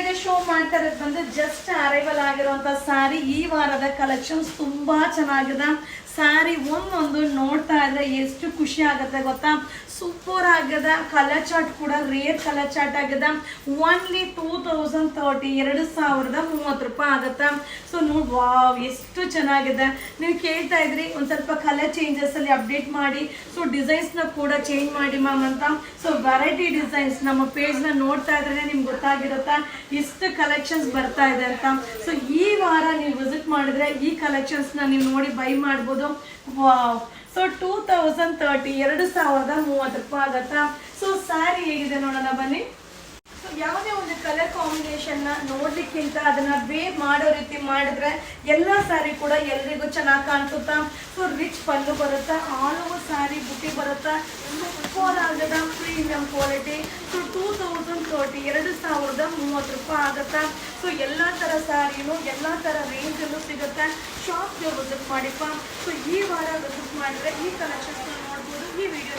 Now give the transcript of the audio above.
ಇದೆ ಶೋ ಮಾಡ್ತಾ ಇರೋದು ಬಂದು ಜಸ್ಟ್ ಅರೈವಲ್ ಆಗಿರುವಂತ ಸಾರಿ. ಈ ವಾರದ ಕಲೆಕ್ಷನ್ಸ್ ತುಂಬಾ ಚೆನ್ನಾಗಿದೆ. ಸ್ಯಾರಿ ಒಂದೊಂದು ನೋಡ್ತಾ ಇದ್ರೆ ಎಷ್ಟು ಖುಷಿ ಆಗುತ್ತೆ ಗೊತ್ತಾ. ಸೂಪರ್ ಆಗಿದೆ. ಕಲರ್ ಚಾರ್ಟ್ ಕೂಡ ರೇರ್ ಕಲರ್ ಚಾರ್ಟ್ ಆಗಿದೆ. ಓನ್ಲಿ 2030 2030 ಆಗುತ್ತೆ. ಸೊ ನೋಡಿ ವಾವ್ ಎಷ್ಟು ಚೆನ್ನಾಗಿದೆ. ನೀವು ಕೇಳ್ತಾ ಇದ್ರಿ ಒಂದು ಸ್ವಲ್ಪ ಕಲರ್ ಚೇಂಜಸ್ ಅಲ್ಲಿ ಅಪ್ಡೇಟ್ ಮಾಡಿ, ಸೊ ಡಿಸೈನ್ಸ್ ನ ಕೂಡ ಚೇಂಜ್ ಮಾಡಿ ಮ್ಯಾಮ್ ಅಂತ. ಸೊ ವೆರೈಟಿ ಡಿಸೈನ್ಸ್ ನಮ್ಮ ಪೇಜ್ ನ ನೋಡ್ತಾ ಇದ್ರೆ ನಿಮ್ಗೆ ಗೊತ್ತಾಗಿರುತ್ತಾ ಎಷ್ಟು ಕಲೆಕ್ಷನ್ಸ್ ಬರ್ತಾ ಇದೆ ಅಂತ. ಸೊ ಈ ವಾರ ನೀವು ವಿಸಿಟ್ ಮಾಡಿದ್ರೆ ಈ ಕಲೆಕ್ಷನ್ಸ್ ನ ನೀವು ನೋಡಿ ಬೈ ಮಾಡ್ಬೋದು. ವಾವ್. ಸೊ 2030 2030 ಆಗತ್ತಾ. ಸೊ ಸ್ಯಾರಿ ಹೇಗಿದೆ ನೋಡೋಣ ಬನ್ನಿ. ಸೊ ಯಾವುದೇ ಒಂದು ಕಲರ್ ಕಾಂಬಿನೇಷನ್ ನ ನೋಡ್ಲಿಕ್ಕಿಂತ ಅದನ್ನ ವೇರ್ ಮಾಡೋ ರೀತಿ ಮಾಡಿದ್ರೆ ಎಲ್ಲ ಸ್ಯಾರಿ ಕೂಡ ಎಲ್ರಿಗೂ ಚೆನ್ನಾಗಿ ಕಾಣಿಸುತ್ತಾ. ಸೊ ರಿಚ್ ಪಲ್ಲು ಬರುತ್ತಾ, ಆಲ್ ಓವರ್ ಸ್ಯಾರಿ ಬುಟ್ಟಿ ಬರುತ್ತಾ, ಸೂಪರ್ ಆಗದ ಪ್ರೀಮಿಯಂ ಕ್ವಾಲಿಟಿ. ಸೊ 2030 2030 ಆಗುತ್ತಾ. ಸೊ ಎಲ್ಲ ಥರ ಸ್ಯಾರಿನೂ ಎಲ್ಲ ಥರ ರೇಂಜಲ್ಲೂ ಸಿಗುತ್ತೆ. ಶಾಪ್ಗೆ ವಿಸಿಟ್ ಮಾಡಿಪ್ಪ. ಸೊ ಈ ವಾರ ವಿಸಿಟ್ ಮಾಡಿದ್ರೆ ಈ ಕಲೆಕ್ಷನ್ಸ್ ನೋಡ್ಬೋದು. ಈ ವಿಡಿಯೋ